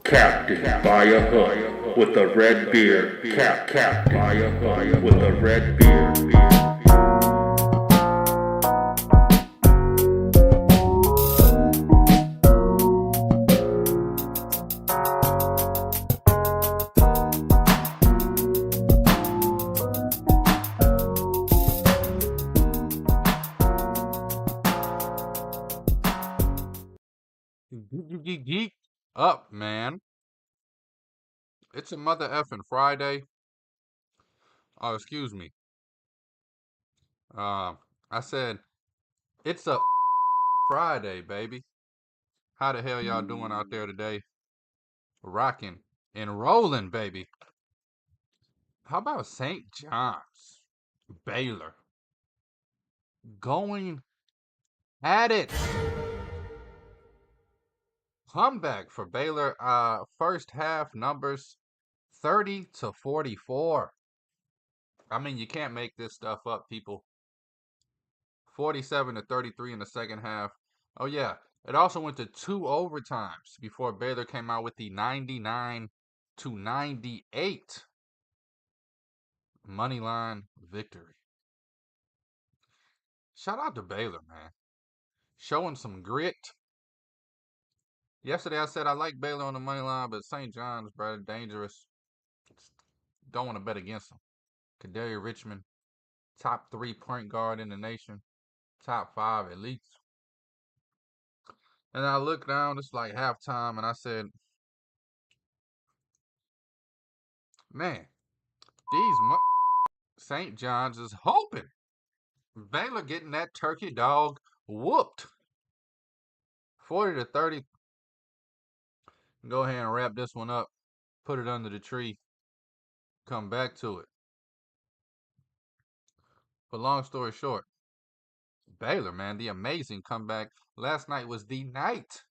Captain by a hook with a red beard. Captain by a hook with a red beard. Geek up, man. It's a mother effing Friday. Oh, excuse me. I said it's a Friday, baby. How the hell y'all doing out there today? Rocking and rolling, baby. How about St. John's? Baylor. Going at it. Comeback for Baylor. First half numbers 30-44. I mean, you can't make this stuff up, people. 47-33 in the second half. Oh yeah, it also went to 2 overtimes before Baylor came out with the 99-98 money line victory. Shout out to Baylor, man. Showing some grit. Yesterday I said I like Baylor on the money line, but St. John's, brother, dangerous. Don't want to bet against them. Kadarius Richmond, top 3 point guard in the nation. Top 5 at least. And I looked down, it's like halftime, and I said, man, these St. John's is hoping Baylor getting that turkey dog whooped. 40-30. Go ahead and wrap this one up. Put it under the tree. Come back to it. But long story short, Baylor, man, the amazing comeback. Last night was the night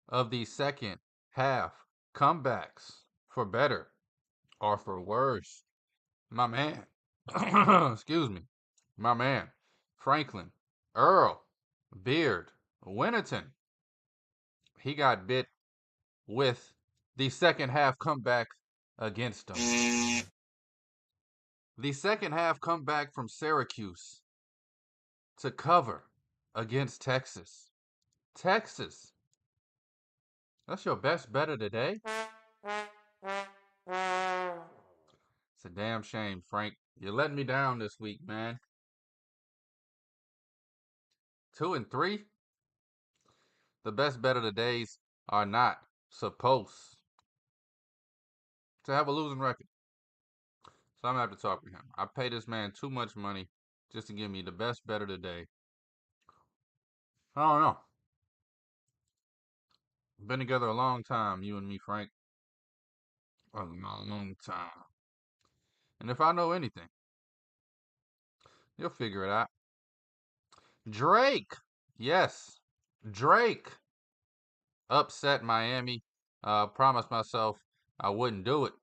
of the second half comebacks, for better or for worse. My man, excuse me, my man, Franklin, Earl, Beardwinaton. He got bit with the second half comeback against them. The second half comeback from Syracuse to cover against Texas. Texas, that's your best bet of the day? It's a damn shame, Frank. You're letting me down this week, man. 2-3? The best bet of the days are not supposed to have a losing record. So I'm going to have to talk to him. I pay this man too much money just to give me the best bet of the day. I don't know. Been together a long time, you and me, Frank. A long time. And if I know anything, you'll figure it out. Drake. Yes. Drake upset Miami. Promised myself I wouldn't do it.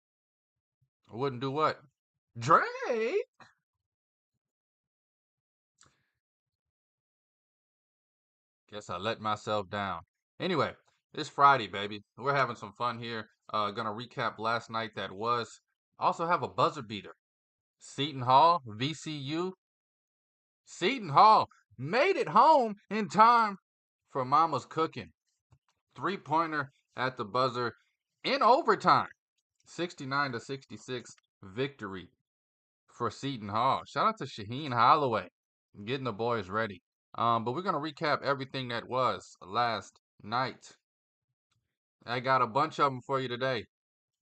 I wouldn't do what? Drake. Guess I let myself down. Anyway, it's Friday, baby. We're having some fun here. Gonna recap last night that was. Also have a buzzer beater. Seton Hall, VCU. Seton Hall made it home in time for Mama's cooking. 3-pointer at the buzzer in overtime. 69-66 victory for Seton Hall. Shout out to Shaheen Holloway getting the boys ready. But we're going to recap everything that was last night. I got a bunch of them for you today.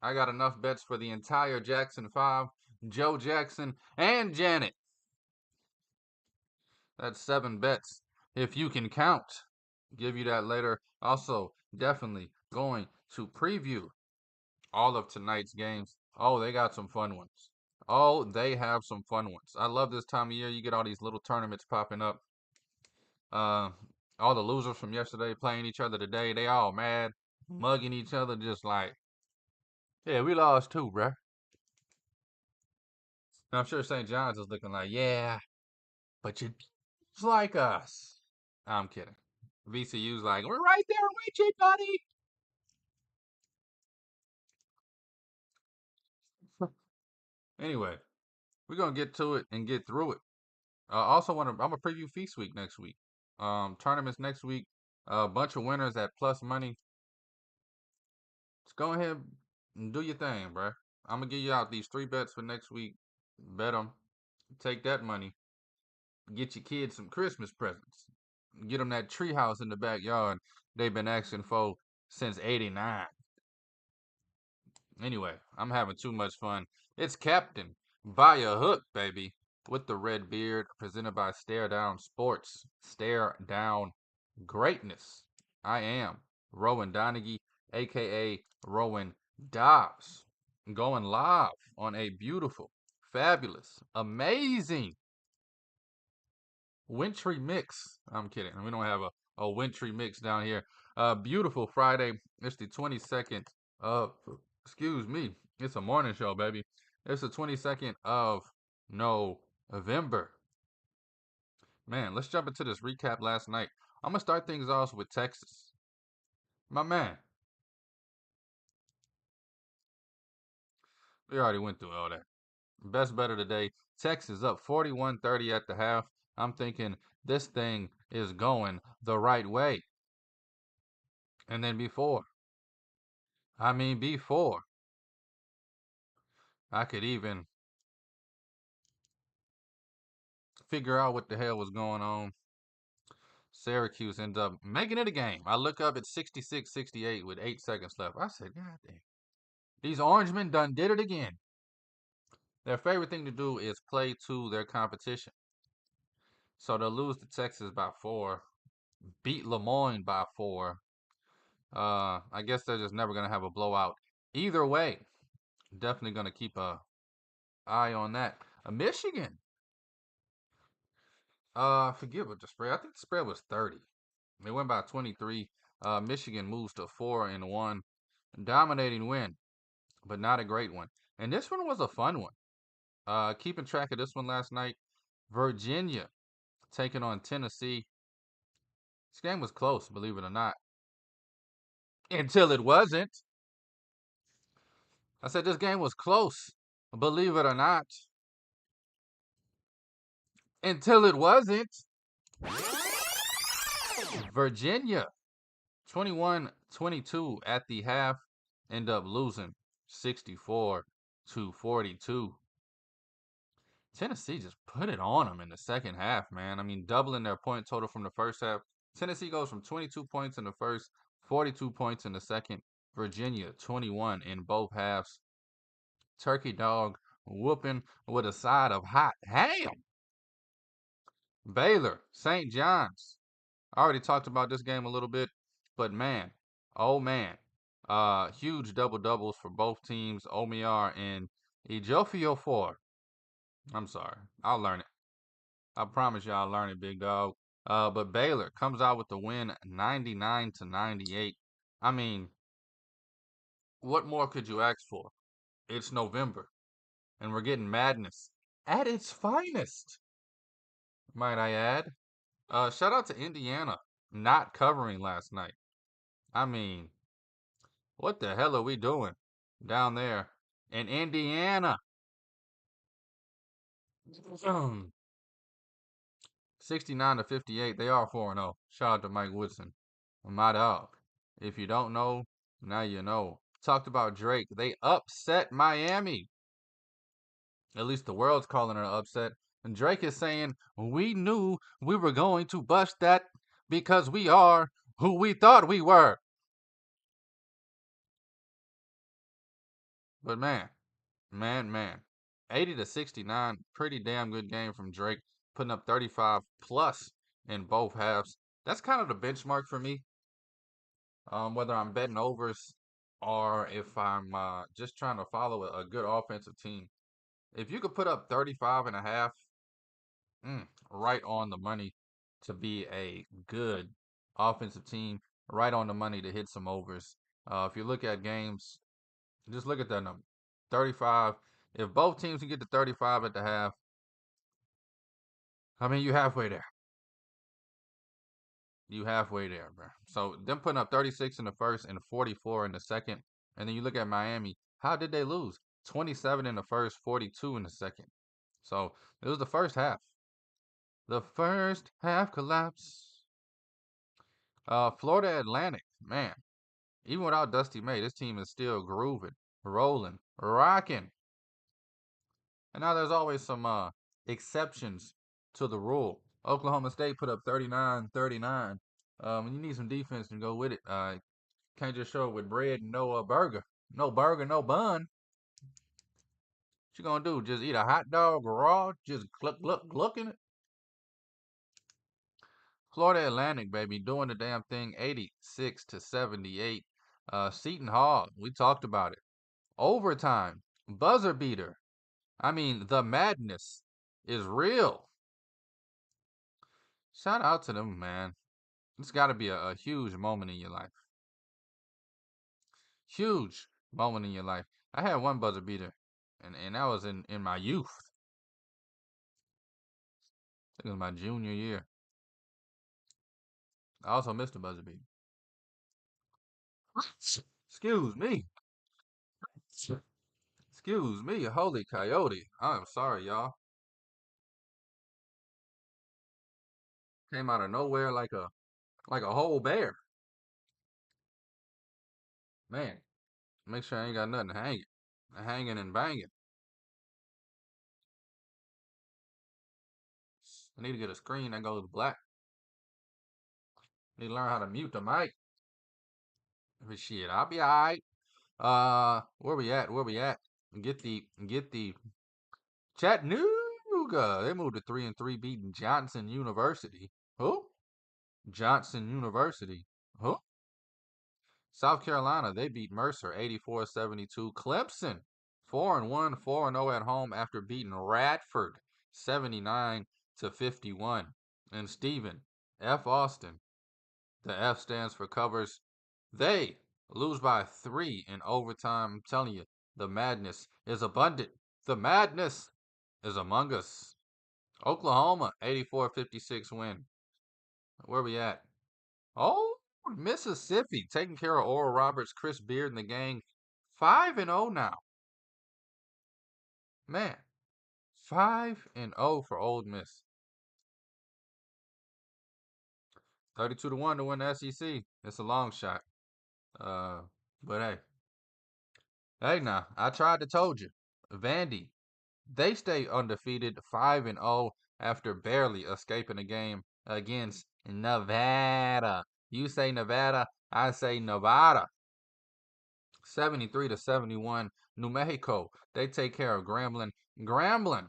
I got enough bets for the entire Jackson 5, Joe Jackson, and Janet. That's 7 bets, if you can count. Give you that later. Also, definitely going to preview all of tonight's games. Oh, they got some fun ones. Oh, they have some fun ones. I love this time of year. You get all these little tournaments popping up. All the losers from yesterday playing each other today. They all mad, mugging each other, just like, yeah, we lost too, bruh. And I'm sure St. John's is looking like, yeah, but you're just like us. I'm kidding. VCU's like, we're right there with you, buddy. Anyway, we're gonna get to it and get through it. Also, I'm gonna preview Feast Week next week. Tournaments next week. A bunch of winners at plus money. Just go ahead and do your thing, bruh. I'm gonna give you out these 3 bets for next week. Bet them. Take that money. Get your kids some Christmas presents. Get them that treehouse in the backyard they've been asking for since '89. Anyway, I'm having too much fun. It's Captain by a hook, baby, with the red beard, presented by Stare Down Sports. Stare Down Greatness. I am Rowan Donaghy, aka Rowan Dobbs, going live on a beautiful, fabulous, amazing wintry mix. I'm kidding. We don't have a wintry mix down here. Beautiful Friday. It's the 22nd of, excuse me, it's a morning show, baby. It's the 22nd of November. Man, let's jump into this recap last night. I'm going to start things off with Texas. My man. We already went through all that. Best bet of the day. Texas up 41-30 at the half. I'm thinking this thing is going the right way. And then before I could even figure out what the hell was going on, Syracuse ended up making it a game. I look up at 66-68 with 8 seconds left. I said, God damn. These Orangemen done did it again. Their favorite thing to do is play to their competition. So they'll lose to Texas by 4, beat Lemoyne by 4. I guess they're just never going to have a blowout. Either way, definitely going to keep a eye on that. Michigan. Forget what the spread. I think the spread was 30. They went by 23. Michigan moves to 4-1. Dominating win, but not a great one. And this one was a fun one. Keeping track of this one last night. Virginia taking on Tennessee. This game was close, believe it or not. Until it wasn't. I said this game was close, believe it or not. Until it wasn't. Virginia 21-22 at the half, end up losing 64-42. Tennessee just put it on them in the second half, man. I mean, doubling their point total from the first half. Tennessee goes from 22 points in the first, 42 points in the second. Virginia 21 in both halves. Turkey dog whooping with a side of hot ham. Baylor, St. John's. I already talked about this game a little bit, but man, oh man, huge double doubles for both teams. Omiar and Ejiofor. I'm sorry, I'll learn it. I promise you, I'll learn it, big dog. But Baylor comes out with the win, 99-98. I mean, what more could you ask for? It's November, and we're getting madness at its finest, might I add. Shout out to Indiana not covering last night. I mean, what the hell are we doing down there in Indiana? 69-58. They are 4-0. Shout out to Mike Woodson, my dog. If you don't know, now you know. Talked about Drake. They upset Miami. At least the world's calling it an upset. And Drake is saying, we knew we were going to bust that because we are who we thought we were. But man. 80-69, pretty damn good game from Drake, putting up 35 plus in both halves. That's kind of the benchmark for me. Whether I'm betting overs or if I'm just trying to follow a good offensive team. If you could put up 35 and a half, right on the money to be a good offensive team, right on the money to hit some overs. If you look at games, just look at that number. 35. If both teams can get to 35 at the half, I mean, you halfway there. You halfway there, bro. So them putting up 36 in the first and 44 in the second. And then you look at Miami. How did they lose? 27 in the first, 42 in the second. So it was the first half. The first half collapse. Florida Atlantic, man. Even without Dusty May, this team is still grooving, rolling, rocking. And now there's always some exceptions to the rule. Oklahoma State put up 39-39. You need some defense to go with it. Can't just show it with bread and no burger. No burger, no bun. What you gonna do? Just eat a hot dog raw? Just glucking it? Florida Atlantic, baby, doing the damn thing, 86-78. Seton Hall, we talked about it. Overtime, buzzer beater. I mean, the madness is real. Shout out to them, man. It's got to be a huge moment in your life. Huge moment in your life. I had one buzzer beater, and that was in my youth. I think it was my junior year. I also missed a buzzer beater. Excuse me. Excuse me, holy coyote. I'm sorry, y'all. Came out of nowhere like a whole bear. Man, make sure I ain't got nothing hanging. Hanging and banging. I need to get a screen that goes black. Need to learn how to mute the mic. But shit, I'll be alright. Where we at? Where we at? Get the Chattanooga. They moved to 3-3, beating Johnson University. Who? Johnson University. Who? South Carolina, they beat Mercer 84-72. Clemson 4-1, 4-0 at home after beating Radford 79-51. And Stephen F. Austin, the F stands for covers. They lose by 3 in overtime. I'm telling you, the madness is abundant. The madness is among us. Oklahoma 84-56 win. Where we at? Oh, Mississippi taking care of Oral Roberts, Chris Beard, and the gang. 5-0 now. Man, 5-0 for Ole Miss. 32-1 to win the SEC. It's a long shot. But hey now, I tried to told you. Vandy, they stay undefeated, 5-0 after barely escaping a game against Nevada. You say Nevada, I say Nevada. 73-71. New Mexico, they take care of Grambling. Grambling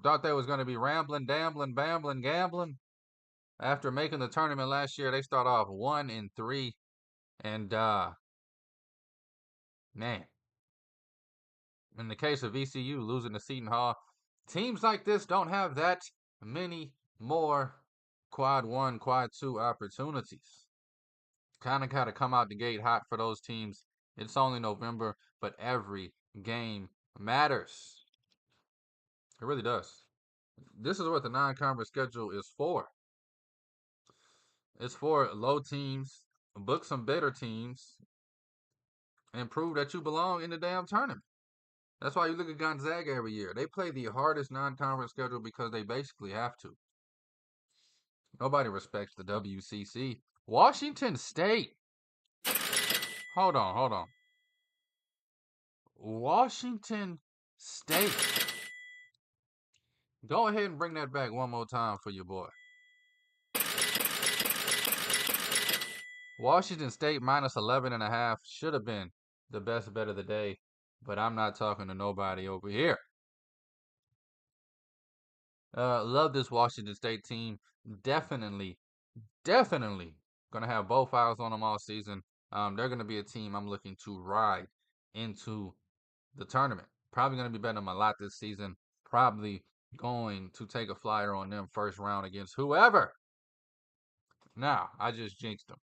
thought they was going to be rambling, dambling, bambling, gambling. After making the tournament last year, they start off 1-3. And, man, in the case of VCU losing to Seton Hall, teams like this don't have that many more quad 1, quad 2 opportunities. Kind of got to come out the gate hot for those teams. It's only November, but every game matters. It really does. This is what the non-conference schedule is for. It's for low teams, book some better teams, and prove that you belong in the damn tournament. That's why you look at Gonzaga every year. They play the hardest non-conference schedule because they basically have to. Nobody respects the WCC. Washington State. Hold on. Washington State. Go ahead and bring that back one more time for your boy. Washington State minus 11.5 should have been the best bet of the day, but I'm not talking to nobody over here. Love this Washington State team. Definitely gonna have both eyes on them all season. They're gonna be a team I'm looking to ride into the tournament. Probably gonna be betting them a lot this season. Probably going to take a flyer on them first round against whoever. Now, I just jinxed them.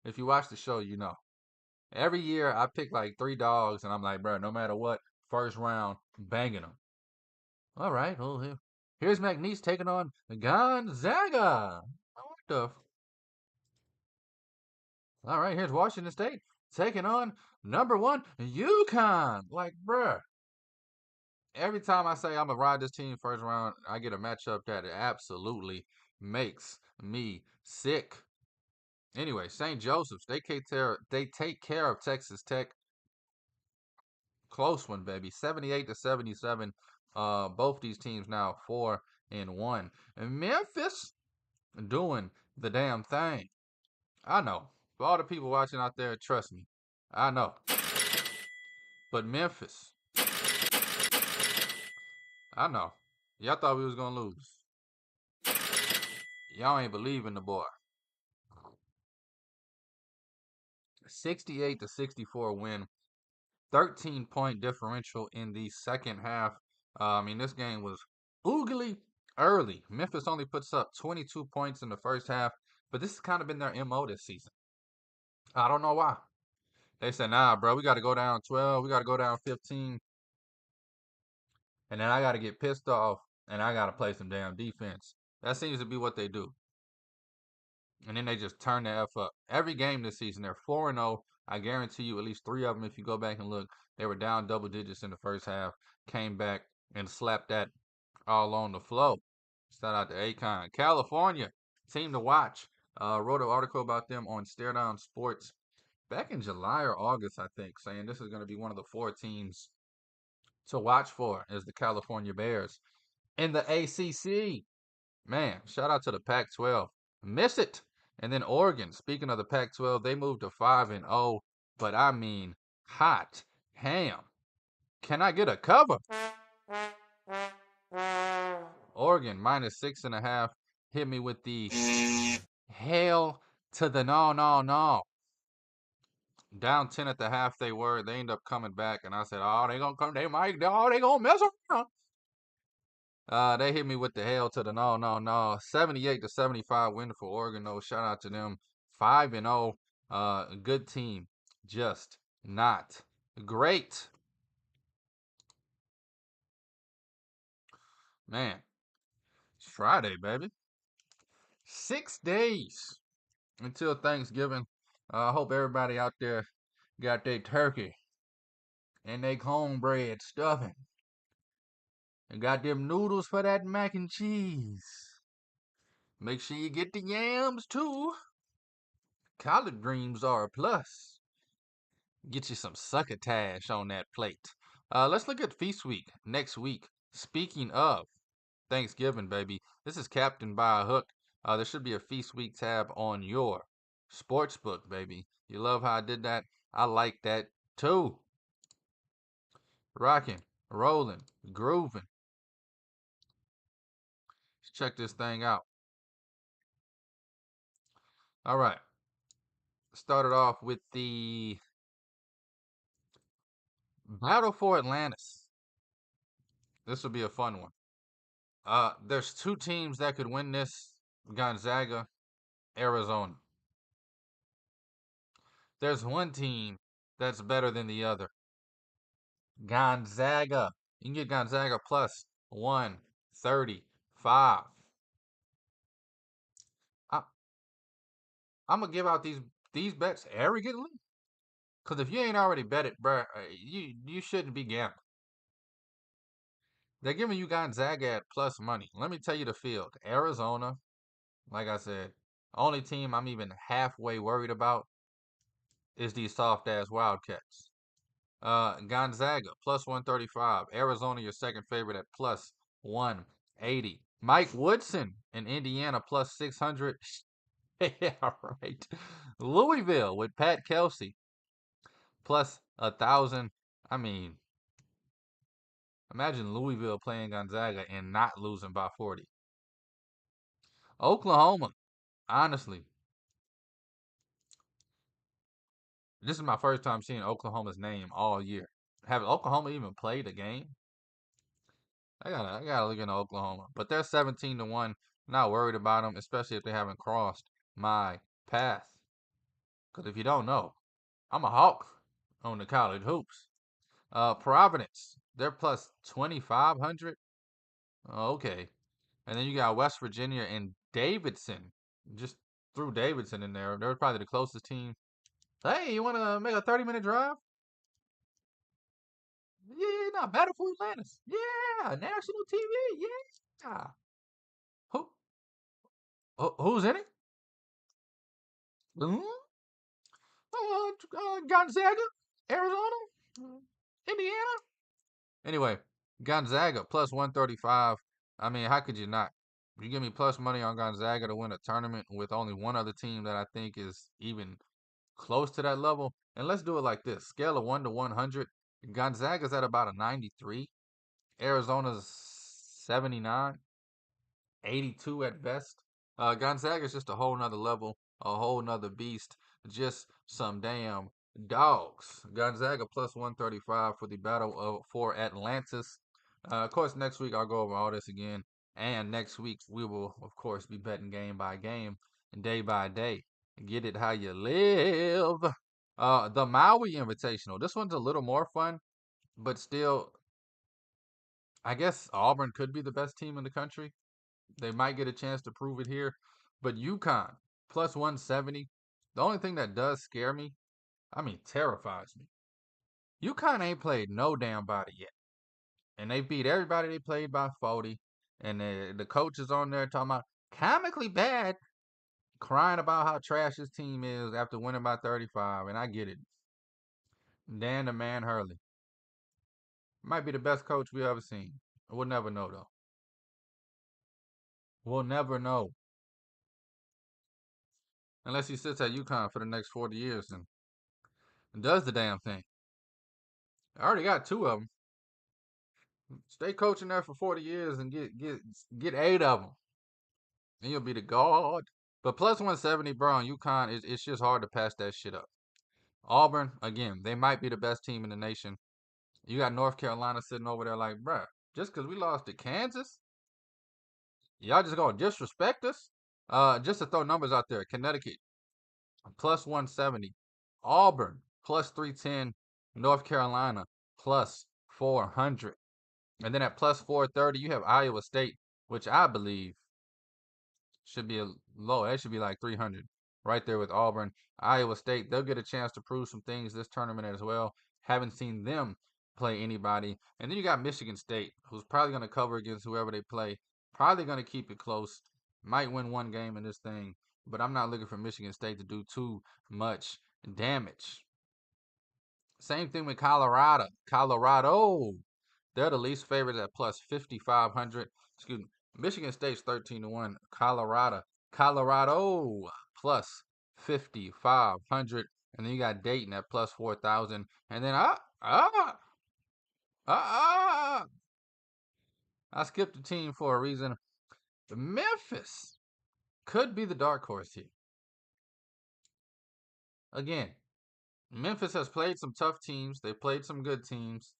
If you watch the show, you know. Every year I pick like 3 dogs, and I'm like, bro, no matter what, first round, banging them. All right, well, here's McNeese taking on Gonzaga. What the? All right, here's Washington State taking on Number 1, UConn. Like, bruh. Every time I say I'm gonna ride this team first round, I get a matchup that absolutely makes me sick. Anyway, St. Joseph's, they take care of Texas Tech. Close one, baby. 78-77. Both these teams now 4-1. And Memphis doing the damn thing. I know. For all the people watching out there, trust me. I know. But Memphis, I know. Y'all thought we was gonna lose. Y'all ain't believing the boy. 68-64 win. 13-point differential in the second half. I mean, this game was oogly early. Memphis only puts up 22 points in the first half, but this has kind of been their MO this season. I don't know why. They said, nah, bro, we got to go down 12. We got to go down 15. And then I got to get pissed off and I got to play some damn defense. That seems to be what they do. And then they just turn the F up. Every game this season, they're 4-0. I guarantee you at least 3 of them, if you go back and look, they were down double digits in the first half, came back and slapped that all on the flow. Shout out to Akon. California, team to watch. Wrote an article about them on Stare Down Sports back in July or August, I think, saying this is going to be one of the 4 teams to watch for as the California Bears. In the ACC, man, shout out to the Pac-12. Miss it. And then Oregon, speaking of the Pac-12, they moved to 5-0, but I mean hot ham. Can I get a cover? Oregon minus 6.5 hit me with the hail to the no, no, no. Down 10 at the half they were. They end up coming back, and I said, oh, they gonna come. They might. Oh, they gonna mess around. They hit me with the hail to the no, no, no. 78-75 win for Oregon, though. Shout out to them. 5-0. Good team. Just not great. Man, it's Friday, baby. 6 days until Thanksgiving. I hope everybody out there got their turkey and their cornbread stuffing. And got them noodles for that mac and cheese. Make sure you get the yams too. Collard greens are a plus. Get you some succotash on that plate. Let's look at Feast Week next week. Speaking of Thanksgiving, baby, this is Captain by a Hook. There should be a Feast Week tab on your sports book, baby. You love how I did that? I like that too. Rocking, rolling, grooving. Let's check this thing out. All right. Started off with the Battle for Atlantis. This will be a fun one. There's 2 teams that could win this. Gonzaga, Arizona. There's 1 team that's better than the other. Gonzaga. You can get Gonzaga plus 135. I'm gonna give out these bets arrogantly, cause if you ain't already bet it, bruh, you shouldn't be gambling. They're giving you Gonzaga at plus money. Let me tell you the field. Arizona, like I said, only team I'm even halfway worried about is these soft ass Wildcats. Gonzaga plus 135. Arizona, your second favorite at plus 180. Mike Woodson in Indiana plus 600. Yeah, right. Louisville with Pat Kelsey plus 1,000. I mean, imagine Louisville playing Gonzaga and not losing by 40. Oklahoma, honestly, this is my first time seeing Oklahoma's name all year. Have Oklahoma even played a game? I gotta look into Oklahoma. But they're 17-1. Not worried about them, especially if they haven't crossed my path. Because if you don't know, I'm a hawk on the college hoops. Providence, they're plus 2,500. Okay. And then you got West Virginia and Davidson. Just threw Davidson in there. They're probably the closest team. Hey, you want to make a 30-minute drive? Yeah, no, Battle for Atlantis. Yeah, national TV. Yeah. Who, who's in it? Hmm? Gonzaga, Arizona, Indiana. Anyway, Gonzaga plus 135. I mean, how could you not? You give me plus money on Gonzaga to win a tournament with only one other team that I think is even close to that level. And let's do it like this: scale of 1 to 100. Gonzaga's at about a 93. Arizona's 79. 82 at best. Gonzaga's just a whole nother level, a whole nother beast. Just some damn dogs. Gonzaga plus 135 for the battle for Atlantis. Of course, next week I'll go over all this again. And next week we will, of course, be betting game by game, day by day. Get it how you live. The Maui Invitational. This one's a little more fun, but still, I guess Auburn could be the best team in the country. They might get a chance to prove it here. But UConn, plus 170. The only thing that does scare me, I mean, terrifies me. UConn ain't played no damn body yet. And they beat everybody they played by 40. And the coach is on there talking about comically bad, crying about how trash his team is after winning by 35. And I get it. Dan the Man Hurley. Might be the best coach we ever seen. We'll never know, though. We'll never know. Unless he sits at UConn for the next 40 years and does the damn thing. I already got two of them. Stay coaching there for 40 years and get 8 of them. And you'll be the god. But plus 170, bro, on UConn, it's just hard to pass that shit up. Auburn, again, they might be the best team in the nation. You got North Carolina sitting over there like, bruh, just because we lost to Kansas, y'all just gonna disrespect us? Just to throw numbers out there, Connecticut, plus 170. Auburn, plus 310. North Carolina, plus 400. And then at plus 430, you have Iowa State, which I believe should be a low. That should be like 300 right there with Auburn. Iowa State, they'll get a chance to prove some things this tournament as well. Haven't seen them play anybody. And then you got Michigan State, who's probably going to cover against whoever they play. Probably going to keep it close. Might win one game in this thing, but I'm not looking for Michigan State to do too much damage. Same thing with Colorado. They're the least favorites at plus 5,500. Excuse me. Michigan State's 13-1. Colorado plus 5,500. And then you got Dayton at plus 4,000. And then I skipped a team for a reason. Memphis could be the dark horse here. Again, Memphis has played some tough teams. They played some good teams,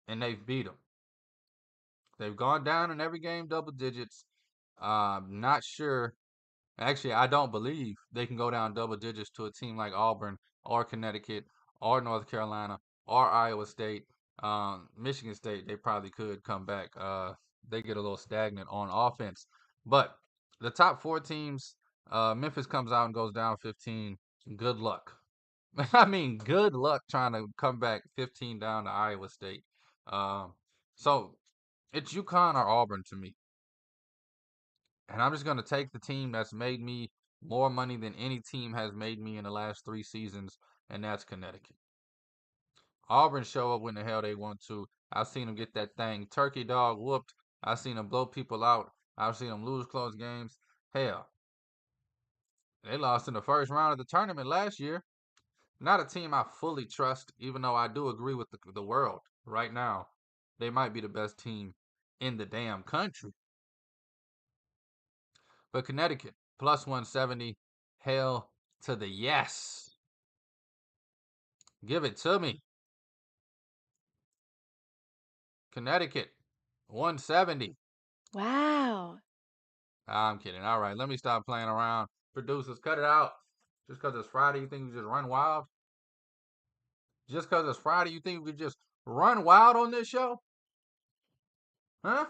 and they've beat them. They've gone down in every game double digits. Not sure. Actually, I don't believe they can go down double digits to a team like Auburn or Connecticut or North Carolina or Iowa State. Michigan State, they probably could come back. They get a little stagnant on offense. But the top 4 teams, Memphis comes out and goes down 15. Good luck. I mean, good luck trying to come back 15 down to Iowa State. So it's UConn or Auburn to me. And I'm just going to take the team that's made me more money than any team has made me in the last 3 seasons, and that's Connecticut. Auburn show up when the hell they want to. I've seen them get that thing turkey dog whooped. I've seen them blow people out. I've seen them lose close games. Hell, they lost in the first round of the tournament last year. Not a team I fully trust, even though I do agree with the world right now. They might be the best team in the damn country. But Connecticut, plus 170. Hell to the yes. Give it to me. Connecticut, 170. Wow. I'm kidding. All right, let me stop playing around. Producers, cut it out. Just because it's Friday, you think we just run wild? Just because it's Friday, you think we could just run wild on this show? Huh?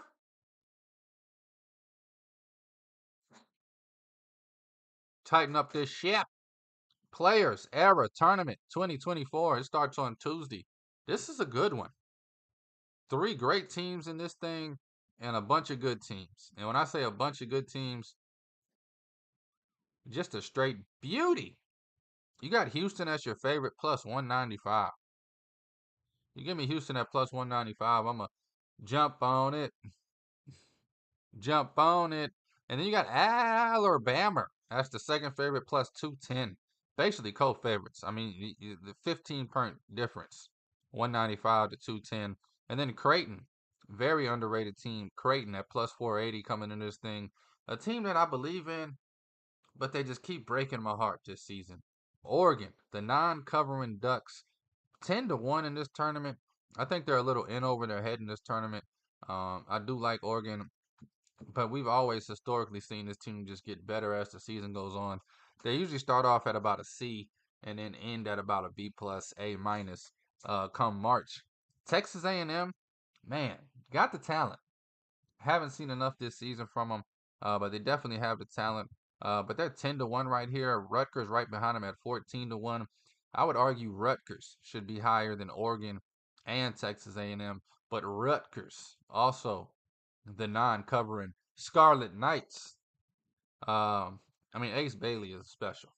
Tighten up this ship. Players Era Tournament 2024. It starts on Tuesday. This is a good one. 3 great teams in this thing and a bunch of good teams. And when I say a bunch of good teams, just a straight beauty. You got Houston as your favorite plus 195. You give me Houston at plus 195, I'm going to jump on it. Jump on it. And then you got Alabama. That's the second favorite plus 210. Basically co-favorites. I mean, the 15-point difference. 195 to 210. And then Creighton. Very underrated team. Creighton at plus 480 coming in this thing. A team that I believe in, but they just keep breaking my heart this season. Oregon, the non-covering Ducks, 10 to 1 in this tournament. I think they're a little in over their head in this tournament. I do like Oregon, but we've always historically seen this team just get better as the season goes on. They usually start off at about a C and then end at about a B plus, A minus come March. Texas A&M, man, got the talent. Haven't seen enough this season from them, but they definitely have the talent. But they're 10 to 1 right here. Rutgers right behind them at 14 to 1. I would argue Rutgers should be higher than Oregon and Texas A&M, but Rutgers also the non-covering Scarlet Knights. I mean, Ace Bailey is special.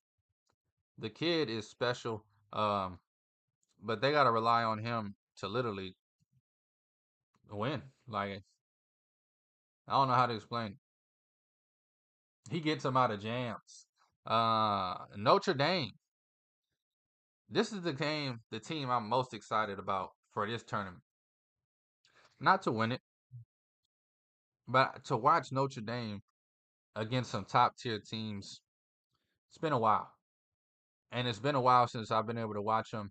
The kid is special, but they got to rely on him to literally win. Like, I don't know how to explain it. He gets them out of jams. Notre Dame. This is the team I'm most excited about for this tournament. Not to win it, but to watch Notre Dame against some top tier teams. It's been a while. And it's been a while since I've been able to watch them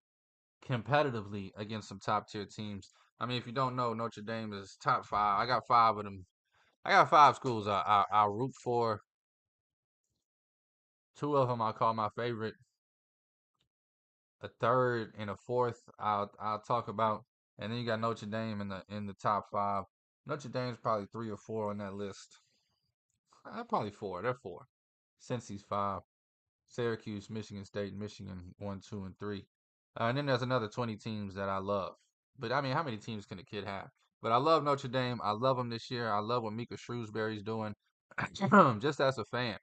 competitively against some top tier teams. I mean, if you don't know, Notre Dame is top 5. I got 5 of them. I got 5 schools I root for. 2 of them I call my favorite. A third and a fourth I'll talk about. And then you got Notre Dame in the top 5. Notre Dame's probably 3 or 4 on that list. Probably 4. They're 4. Cincy's 5. Syracuse, Michigan State, Michigan 1, 2, and 3. And then there's another 20 teams that I love. But I mean, how many teams can a kid have? But I love Notre Dame. I love them this year. I love what Mika Shrewsbury's doing. Just as a fan,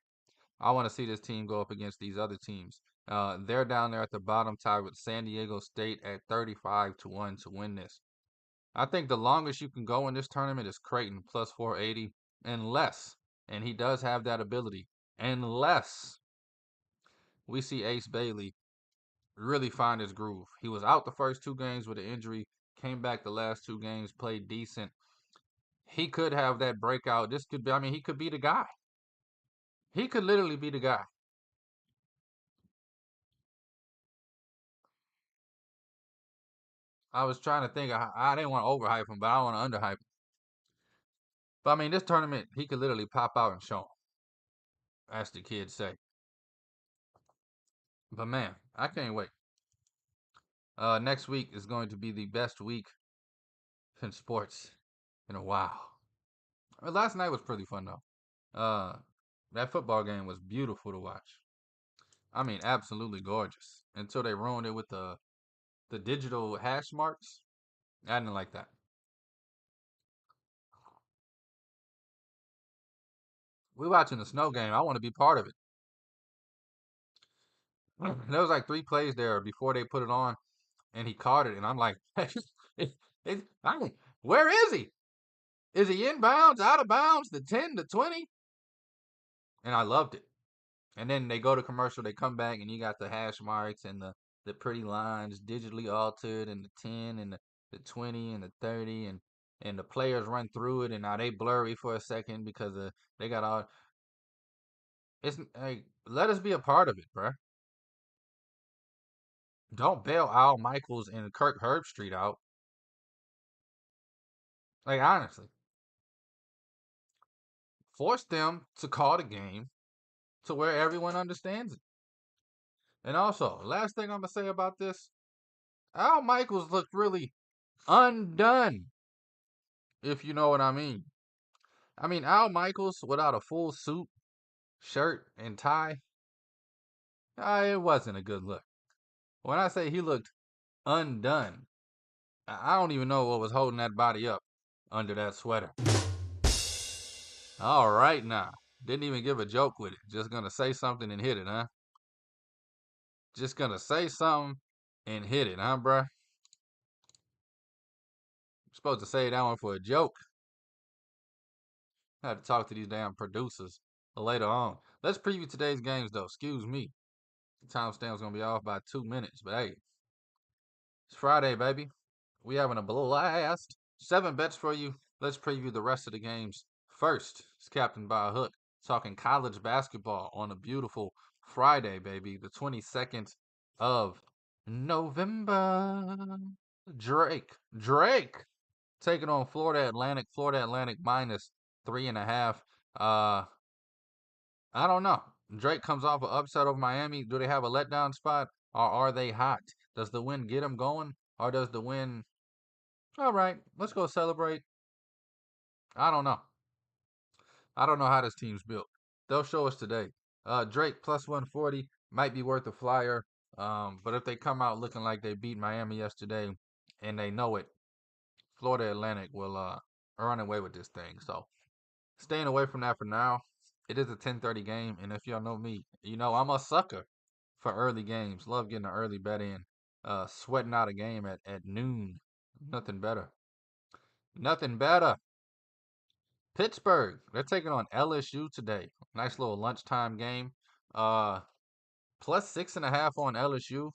I want to see this team go up against these other teams. They're down there at the bottom, tied with San Diego State at 35 to 1 to win this. I think the longest you can go in this tournament is Creighton plus 480, unless, and he does have that ability, unless we see Ace Bailey really find his groove. He was out the first 2 games with an injury, came back the last 2 games, played decent. He could have that breakout. This could be, I mean, he could be the guy. He could literally be the guy. I was trying to think, I didn't want to overhype him, but I don't want to underhype him. But I mean, this tournament, he could literally pop out and show him, as the kids say. But man, I can't wait. Next week is going to be the best week in sports in a while. Last night was pretty fun though. That football game was beautiful to watch. I mean, absolutely gorgeous. Until they ruined it with the digital hash marks. I didn't like that. We watching the snow game. I want to be part of it. There was like 3 plays there before they put it on, and he caught it, and I'm like, where is he? Is he inbounds, out of bounds, the 10, the 20? And I loved it. And then they go to commercial, they come back, and you got the hash marks and the pretty lines digitally altered, and the 10 and the 20 and the 30, and the players run through it, and now they blurry for a second because they got all. It's like, let us be a part of it, bruh. Don't bail Al Michaels and Kirk Herbstreit out. Like, honestly, force them to call the game to where everyone understands it. And also, last thing I'm gonna say about this, Al Michaels looked really undone, if you know what I mean. I mean, Al Michaels without a full suit, shirt, and tie, it wasn't a good look. When I say he looked undone, I don't even know what was holding that body up under that sweater. All right now. Didn't even give a joke with it. Just gonna say something and hit it, huh? Just gonna say something and hit it, huh, bruh? Supposed to say that one for a joke. I have to talk to these damn producers later on. Let's preview today's games, though. Excuse me. The timestamp's gonna be off by 2 minutes, but hey, it's Friday, baby. We having a blast. 7 bets for you. Let's preview the rest of the games. First, it's Captain by a Hook, talking college basketball on a beautiful Friday, baby, the 22nd of November. Drake, taking on Florida Atlantic. Florida Atlantic minus 3.5. I don't know. Drake comes off an upset over Miami. Do they have a letdown spot, or are they hot? Does the win get them going, or does the win? All right, let's go celebrate. I don't know. I don't know how this team's built. They'll show us today. Drake plus 140 might be worth a flyer. But if they come out looking like they beat Miami yesterday and they know it, Florida Atlantic will run away with this thing. So staying away from that for now. It is a 10:30 game, and if y'all know me, you know I'm a sucker for early games. Love getting an early bet in. Sweating out a game at noon. Nothing better. Nothing better. Pittsburgh, they're taking on LSU today. Nice little lunchtime game. Uh, plus 6.5 on LSU.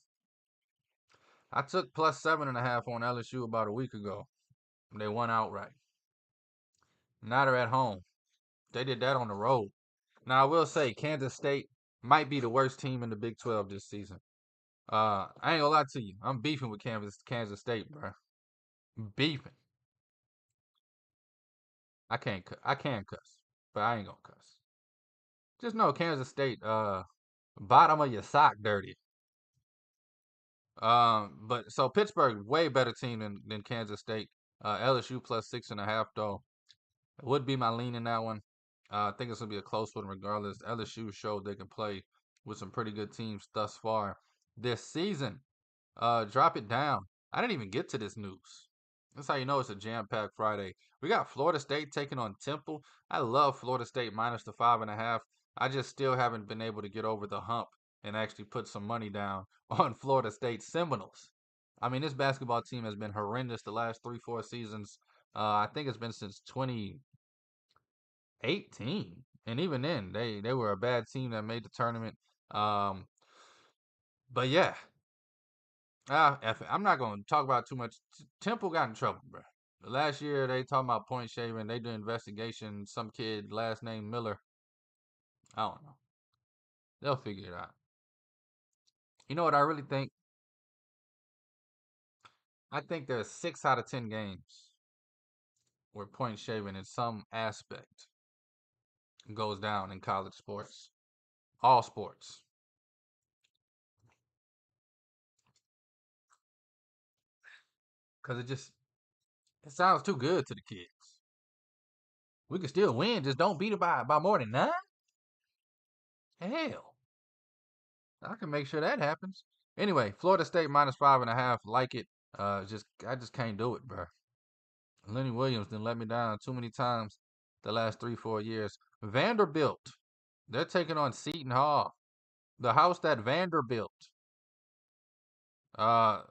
I took plus 7.5 on LSU about a week ago. They won outright. Now they're at home. They did that on the road. Now I will say Kansas State might be the worst team in the Big 12 this season. I ain't gonna lie to you. I'm beefing with Kansas State, bro. Beefing. I can cuss, but I ain't gonna cuss. Just know Kansas State, bottom of your sock dirty. But so Pittsburgh, way better team than Kansas State. LSU plus 6.5 though. It would be my lean in that one. I think it's gonna be a close one regardless. LSU showed they can play with some pretty good teams thus far this season. Drop it down. I didn't even get to this news. That's how you know it's a jam-packed Friday. We got Florida State taking on Temple. I love Florida State minus the 5.5. I just still haven't been able to get over the hump and actually put some money down on Florida State Seminoles. I mean, this basketball team has been horrendous the last 3, 4 seasons. I think it's been since 2018, and even then, they were a bad team that made the tournament. Um, but yeah, I'm not going to talk about too much. Temple got in trouble, bro. Last year, they talking about point shaving. They do investigation. Some kid, last name Miller. I don't know. They'll figure it out. You know what I really think? I think there's 6 out of 10 games where point shaving in some aspect goes down in college sports. All sports. Because it sounds too good to the kids. We can still win, just don't beat it by more than 9? Hell. I can make sure that happens. Anyway, Florida State minus 5.5. Like it. I just can't do it, bro. Lenny Williams didn't let me down too many times the last 3, 4 years. Vanderbilt. They're taking on Seton Hall. The house that Vanderbilt. Uh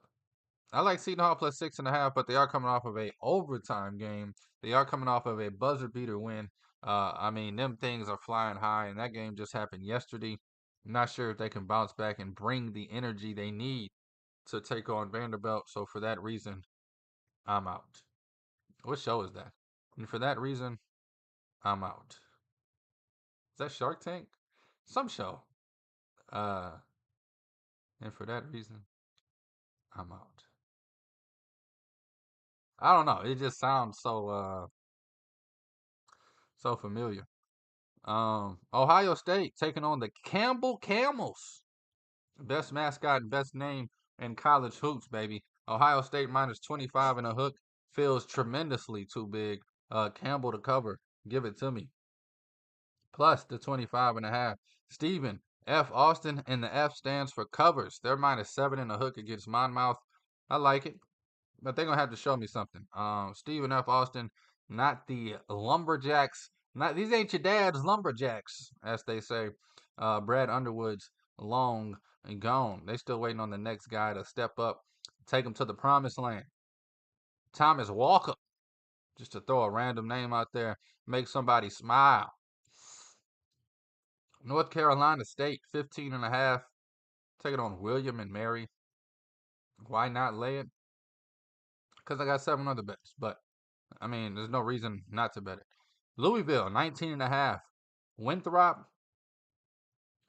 I like Seton Hall plus 6.5, but they are coming off of a overtime game. They are coming off of a buzzer beater win. I mean, them things are flying high, and that game just happened yesterday. I'm not sure if they can bounce back and bring the energy they need to take on Vanderbilt. So for that reason, I'm out. What show is that? And for that reason, I'm out. Is that Shark Tank? Some show. Uh, and for that reason, I'm out. I don't know. It just sounds so familiar. Ohio State taking on the Campbell Camels. Best mascot and best name in college hoops, baby. Ohio State minus 25 and a hook feels tremendously too big. Campbell to cover. Give it to me. Plus the 25.5. Stephen F. Austin, and the F stands for covers. They're minus 7 and a hook against Monmouth. I like it. but they're gonna have to show me something. Stephen F. Austin, not the Lumberjacks. Not these ain't your dad's Lumberjacks, as they say. Brad Underwood's long and gone. They still waiting on the next guy to step up, take them to the promised land. Thomas Walker, just to throw a random name out there, make somebody smile. North Carolina State, 15 and a half. Take it on William and Mary. Why not lay it? Because I got 7 other bets. But, I mean, there's no reason not to bet it. Louisville, 19 and a half. Winthrop.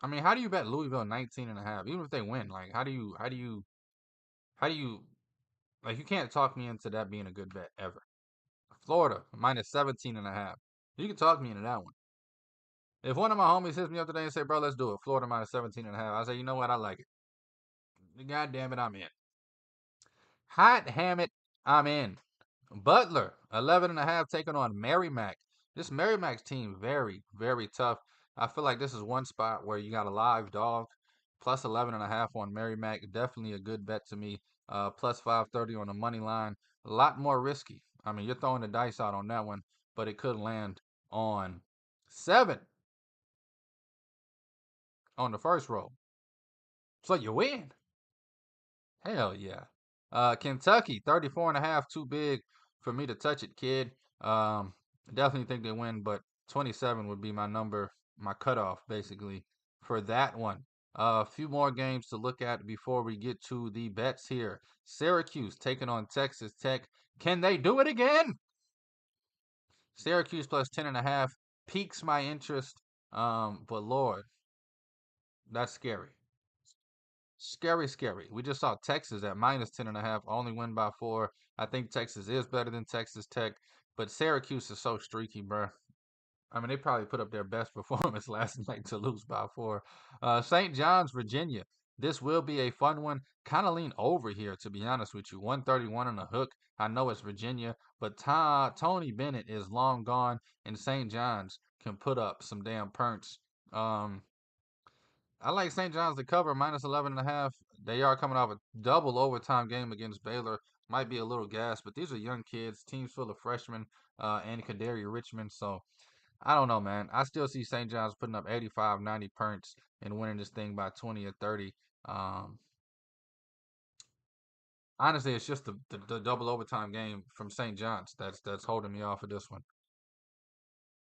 I mean, how do you bet Louisville 19 and a half? Even if they win, like, how do you, like, you can't talk me into that being a good bet ever. Florida, minus 17 and a half. You can talk me into that one. If one of my homies hits me up today and say, bro, let's do it. Florida minus 17 and a half. I say, you know what? I like it. God damn it, I'm in. Hot ham it, I'm in. Butler, 11 and a half, taking on Merrimack. This Merrimack's team, very, very tough. I feel like this is one spot where you got a live dog. Plus 11 and a half on Merrimack. Definitely a good bet to me. Plus 530 on the money line. A lot more risky. I mean, you're throwing the dice out on that one, but it could land on 7 on the first roll. So you win. Hell yeah. Kentucky, 34 and a half, too big for me to touch it, kid. Definitely think they win, but 27 would be my number, my cutoff, basically, for that one. A few more games to look at before we get to the bets here. Syracuse taking on Texas Tech. Can they do it again? Syracuse plus 10 and a half piques my interest. But Lord, that's scary. Scary, scary. We just saw Texas at minus 10 and a half, only win by 4. I think Texas is better than Texas Tech, but Syracuse is so streaky, bro. I mean, they probably put up their best performance last night to lose by 4. St. John's, Virginia. This will be a fun one. Kind of lean over here, to be honest with you. 131 on the hook. I know it's Virginia, but Tony Bennett is long gone, and St. John's can put up some damn perks. Um, I like St. John's to cover minus 11 and a half. They are coming off a double overtime game against Baylor. Might be a little gas, but these are young kids, teams full of freshmen, and Kadari Richmond. So I don't know, man. I still see St. John's putting up 85, 90 points and winning this thing by 20 or 30. Um, Honestly, it's just the double overtime game from St. John's that's holding me off of this one.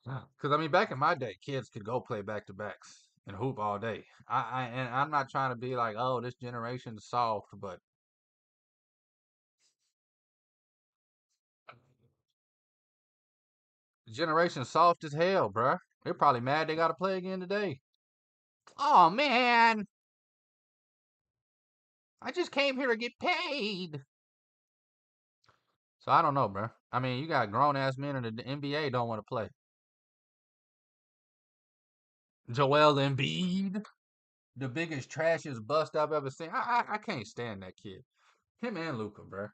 Because I mean, back in my day, kids could go play back to backs and hoop all day. And I'm not trying to be like, oh, this generation's soft, but the generation's soft as hell, bruh. They're probably mad they got to play again today. Oh man, I just came here to get paid. So I don't know, bruh. I mean, you got grown ass men in the NBA don't want to play. Joel Embiid, the biggest trashiest bust I've ever seen. I can't stand that kid. Him and Luca, bruh.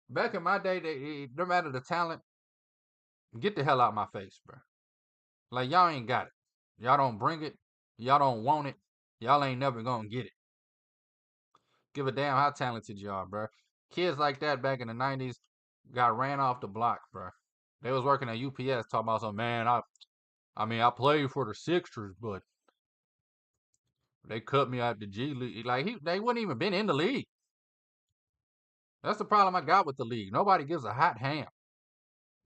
Back in my day, no matter the talent, get the hell out my face, bro. Like y'all ain't got it. Y'all don't bring it. Y'all don't want it. Y'all ain't never gonna get it. Give a damn how talented you are, bro. Kids like that back in the '90s got ran off the block, bro. They was working at UPS talking about some man. I mean, I played for the Sixers, but they cut me out the G League. Like they wouldn't even been in the league. That's the problem I got with the league. Nobody gives a hot ham.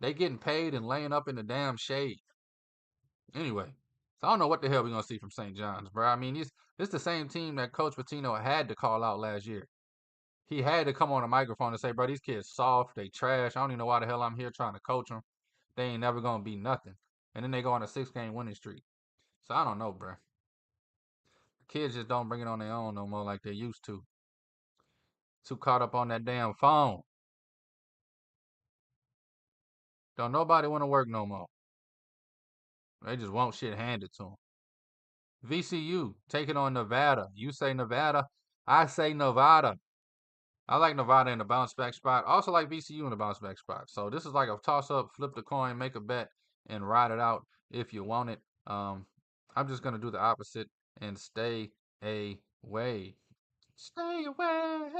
They getting paid and laying up in the damn shade. Anyway, so I don't know what the hell we're gonna see from St. John's, bro. I mean, it's the same team that Coach Pitino had to call out last year. He had to come on a microphone and say, bro, these kids soft, they trash. I don't even know why the hell I'm here trying to coach them. They ain't never gonna be nothing. And then they go on a 6-game winning streak. So I don't know, bro. Kids just don't bring it on their own no more like they used to. Too caught up on that damn phone. Don't nobody want to work no more. They just want shit handed to them. VCU taking on Nevada. You say Nevada, I say Nevada. I like Nevada in the bounce back spot. I also like VCU in the bounce back spot. So this is like a toss up, flip the coin, make a bet, and ride it out if you want it. I'm just gonna do the opposite and stay away. Stay away.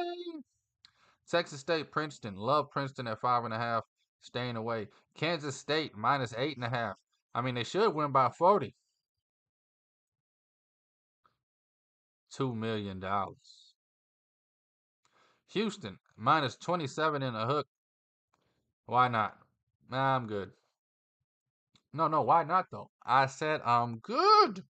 Texas State, Princeton. Love Princeton at 5.5, staying away. Kansas State minus 8.5. I mean, they should win by 40. $2 million. Houston minus 27 in a hook. Why not? Nah, I'm good. No, why not though? I said I'm good.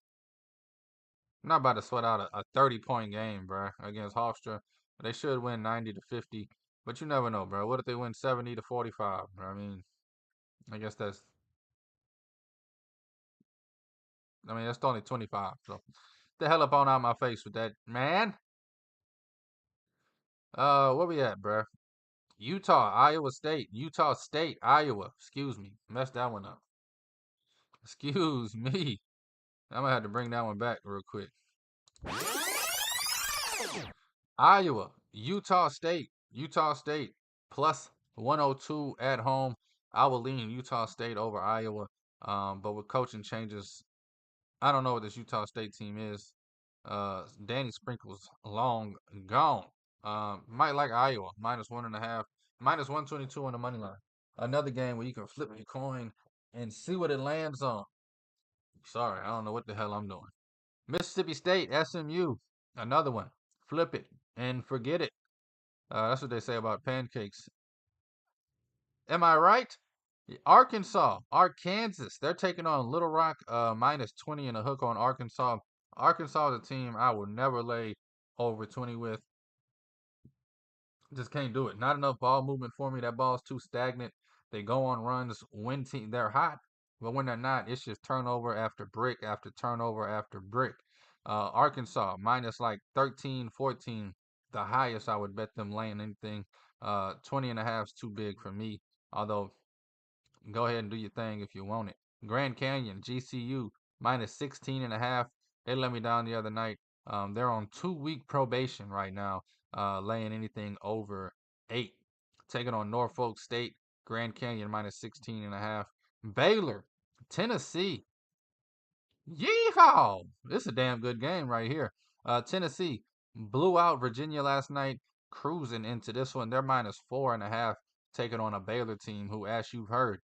I'm not about to sweat out a 30-point game, bro, against Hofstra. They should win 90-50, but you never know, bro. What if they win 70-45? I mean, I guess that's only 25. So, the hell up on out my face with that, man. Where we at, bro? Utah, Iowa State, Utah State, Iowa. Excuse me, messed that one up. Excuse me. I'm gonna have to bring that one back real quick. Iowa, Utah State plus 102 at home. I will lean Utah State over Iowa. But with coaching changes, I don't know what this Utah State team is. Danny Sprinkle's long gone. Might like Iowa minus 1.5, minus 122 on the money line. Another game where you can flip your coin and see what it lands on. Sorry, I don't know what the hell I'm doing. Mississippi State, SMU, another one. Flip it and forget it. That's what they say about pancakes. Am I right? Arkansas, they're taking on Little Rock, minus 20 and a hook on Arkansas. Arkansas is a team I would never lay over 20 with. Just can't do it. Not enough ball movement for me. That ball's too stagnant. They go on runs when they're hot, but when they're not, it's just turnover after brick after turnover after brick. Arkansas minus like 13, 14, the highest I would bet them laying anything. 20.5 is too big for me. Although, go ahead and do your thing if you want it. Grand Canyon, GCU minus 16.5. They let me down the other night. They're on 2-week probation right now, laying anything over 8. Taking on Norfolk State, Grand Canyon minus 16.5. Baylor, Tennessee. Yeehaw! This is a damn good game right here. Tennessee blew out Virginia last night, cruising into this one. They're minus 4.5, taking on a Baylor team who, as you've heard,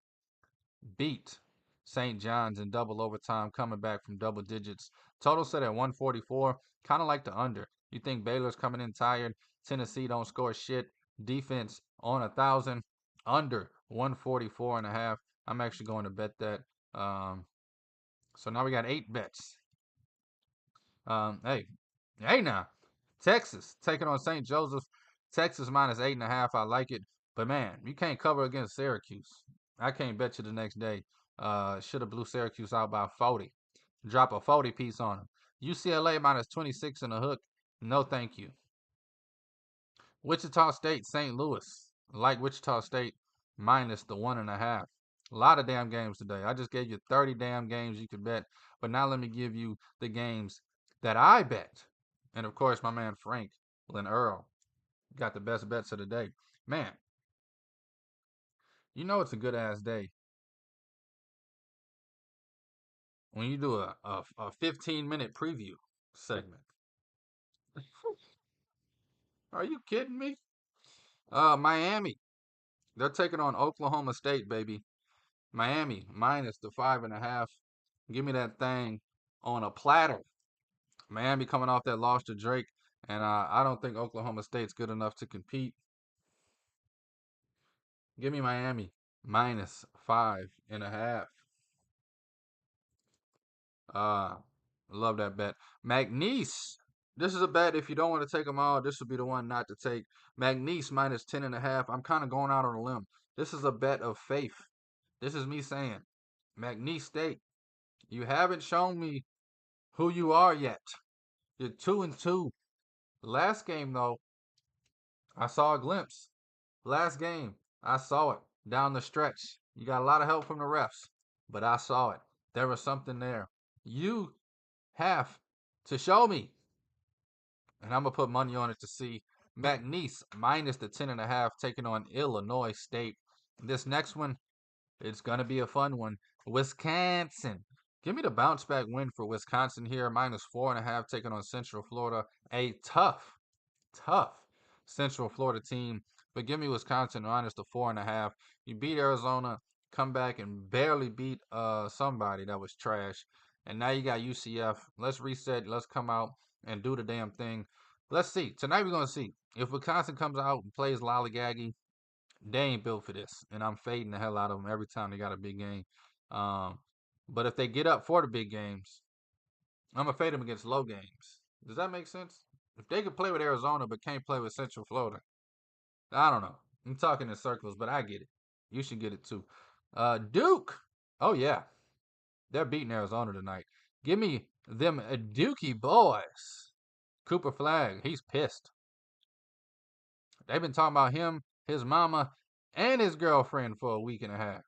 beat St. John's in double overtime, coming back from double digits. Total set at 144, kind of like the under. You think Baylor's coming in tired? Tennessee don't score shit. Defense on 1,000, under 144.5. I'm actually going to bet that. So now we got 8 bets. Hey now, Texas taking on St. Joseph's. Texas minus 8.5. I like it, but man, you can't cover against Syracuse. I can't bet you the next day. Should have blew Syracuse out by 40. Drop a 40 piece on them. UCLA minus 26 in a hook. No, thank you. Wichita State, St. Louis. Like Wichita State minus the 1.5. A lot of damn games today. I just gave you 30 damn games you could bet, but now let me give you the games that I bet. And of course, my man Frank and Earl got the best bets of the day. Man, you know it's a good ass day when you do a 15-minute preview segment. Are you kidding me? Miami, they're taking on Oklahoma State, baby. Miami minus the 5.5. Give me that thing on a platter. Miami coming off that loss to Drake, and I don't think Oklahoma State's good enough to compete. Give me Miami minus 5.5. Love that bet. McNeese. This is a bet. If you don't want to take them all, this would be the one not to take. McNeese minus 10.5. I'm kind of going out on a limb. This is a bet of faith. This is me saying, McNeese State, you haven't shown me who you are yet. You're 2-2. Last game though, I saw a glimpse. Last game, I saw it down the stretch. You got a lot of help from the refs, but I saw it. There was something there. You have to show me. And I'm going to put money on it to see. McNeese minus the 10.5 taking on Illinois State. This next one, it's going to be a fun one. Wisconsin. Give me the bounce back win for Wisconsin here. Minus 4.5 taking on Central Florida. A tough Central Florida team. But give me Wisconsin minus the 4.5. You beat Arizona, come back and barely beat somebody that was trash. And now you got UCF. Let's reset. Let's come out and do the damn thing. Let's see. Tonight we're gonna see. If Wisconsin comes out and plays lollygaggy, they ain't built for this. And I'm fading the hell out of them every time they got a big game. But if they get up for the big games, I'm gonna fade them against low games. Does that make sense? If they could play with Arizona but can't play with Central Florida, I don't know. I'm talking in circles, but I get it. You should get it too. Duke. Oh yeah, they're beating Arizona tonight. Give me them Dookie boys. Cooper Flag, he's pissed. They've been talking about him, his mama, and his girlfriend for a week and a half.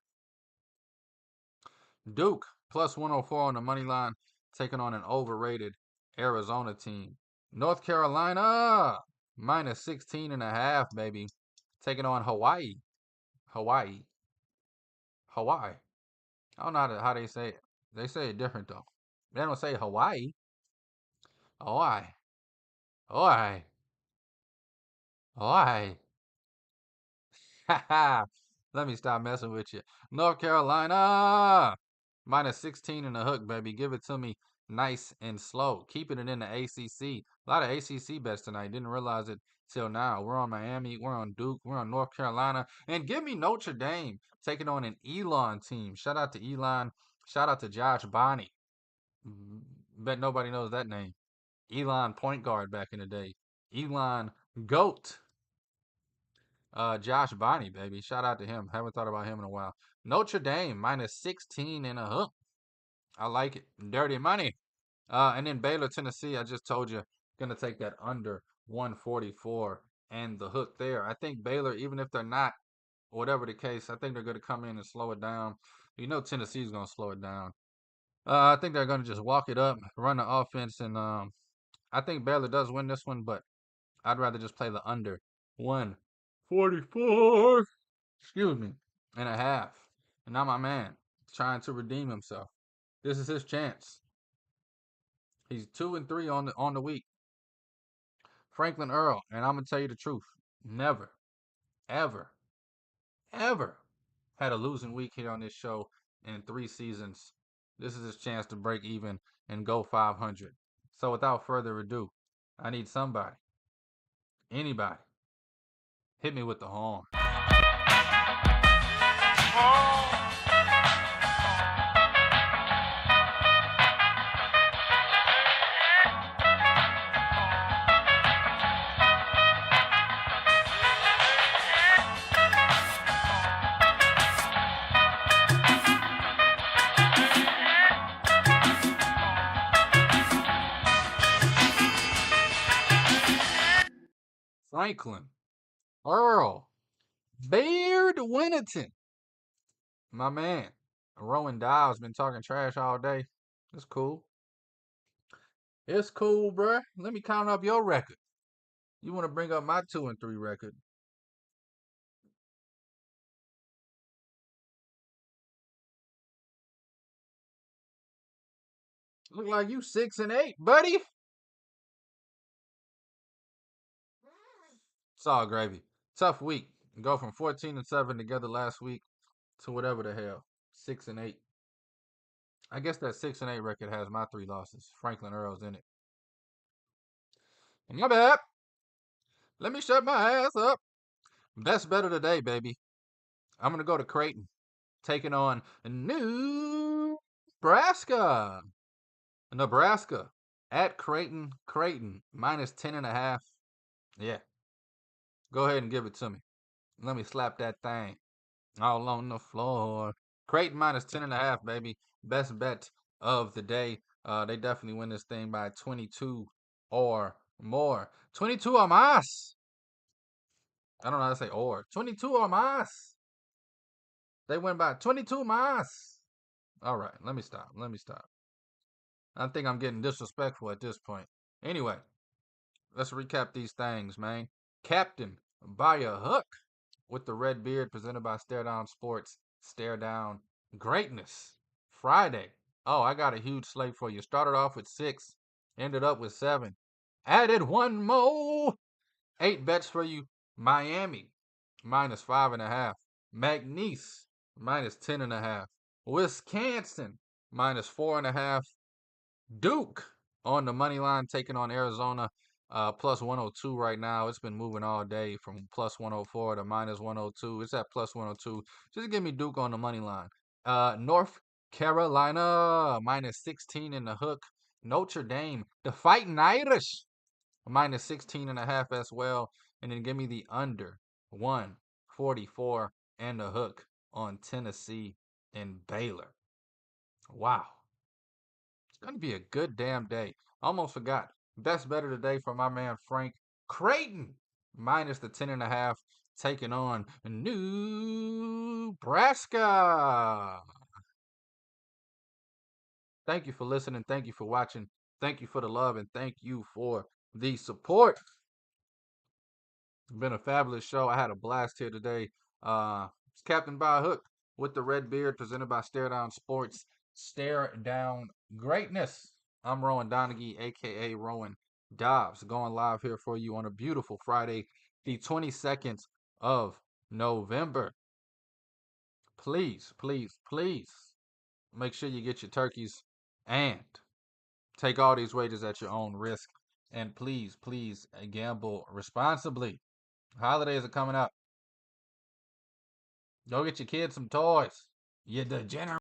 Duke plus 104 on the money line, taking on an overrated Arizona team. North Carolina minus 16.5, baby, taking on Hawaii. Hawaii. Hawaii. I don't know how they say it. They say it different though. They don't say Hawaii. Hawaii. Hawaii. Hawaii. Ha ha. Let me stop messing with you. North Carolina minus 16 in the hook, baby. Give it to me nice and slow. Keeping it in the ACC. A lot of ACC bets tonight. Didn't realize it till now. We're on Miami. We're on Duke. We're on North Carolina. And give me Notre Dame taking on an Elon team. Shout out to Elon. Shout out to Josh Bonney. Bet nobody knows that name. Elon point guard back in the day. Elon GOAT. Josh Bonney, baby. Shout out to him. Haven't thought about him in a while. Notre Dame minus 16 in a hook. I like it. Dirty money. And then Baylor, Tennessee. I just told you, gonna take that under 144 and the hook there. I think Baylor, even if they're not, whatever the case, I think they're gonna come in and slow it down. You know Tennessee's gonna slow it down. I think they're gonna just walk it up, run the offense, and I think Baylor does win this one, but I'd rather just play the under 144. Excuse me, and a half. And now my man trying to redeem himself. This is his chance. He's 2-3 on the week. Franklin Earl, and I'm gonna tell you the truth. Never, ever, ever had a losing week here on this show in 3 seasons. This is his chance to break even and go 500. So without further ado, I need somebody, anybody, hit me with the horn. Franklin Earl Beardwinaton. My man. Rowan Dial's been talking trash all day. It's cool. It's cool, bruh. Let me count up your record. You want to bring up my 2-3 record. Look like you 6-8, buddy. It's all gravy. Tough week. Go from 14-7 together last week to whatever the hell. 6-8. I guess that 6-8 record has my 3 losses. Franklin Earl's in it. My bad. Let me shut my ass up. Best bet of the day, baby. I'm going to go to Creighton. Taking on Nebraska. Nebraska at Creighton. Creighton minus 10.5. Yeah. Go ahead and give it to me. Let me slap that thing all on the floor. Creighton minus 10.5, baby. Best bet of the day. They definitely win this thing by 22 or more. 22 or más. I don't know how to say or. 22 or más. They win by 22 más. All right, let me stop. I think I'm getting disrespectful at this point. Anyway, let's recap these things, man. Captain by a hook with the red beard presented by Stare Down Sports. Stare Down Greatness. Friday. Oh, I got a huge slate for you. Started off with 6, ended up with 7. Added one more. 8 bets for you. Miami minus 5.5. McNeese, minus 10.5. Wisconsin, minus 4.5. Duke on the money line taking on Arizona, plus 102 right now. It's been moving all day from plus 104 to minus 102. It's at plus 102. Just give me Duke on the money line. North Carolina, minus 16 in the hook. Notre Dame, the Fighting Irish, minus 16.5 as well. And then give me the under 144 and the hook on Tennessee and Baylor. Wow. It's going to be a good damn day. Almost forgot. Best better today for my man Frank Creighton. Minus the 10.5. Taking on Nebraska. Thank you for listening. Thank you for watching. Thank you for the love. And thank you for the support. It's been a fabulous show. I had a blast here today. It's Captain by a Hook with the Red Beard, presented by Stare Down Sports. Stare Down Greatness. I'm Rowan Donaghy, aka Rowan Dobbs, going live here for you on a beautiful Friday, the 22nd of November. Please, please, please make sure you get your turkeys and take all these wagers at your own risk. And please, please gamble responsibly. Holidays are coming up. Go get your kids some toys. You degenerate.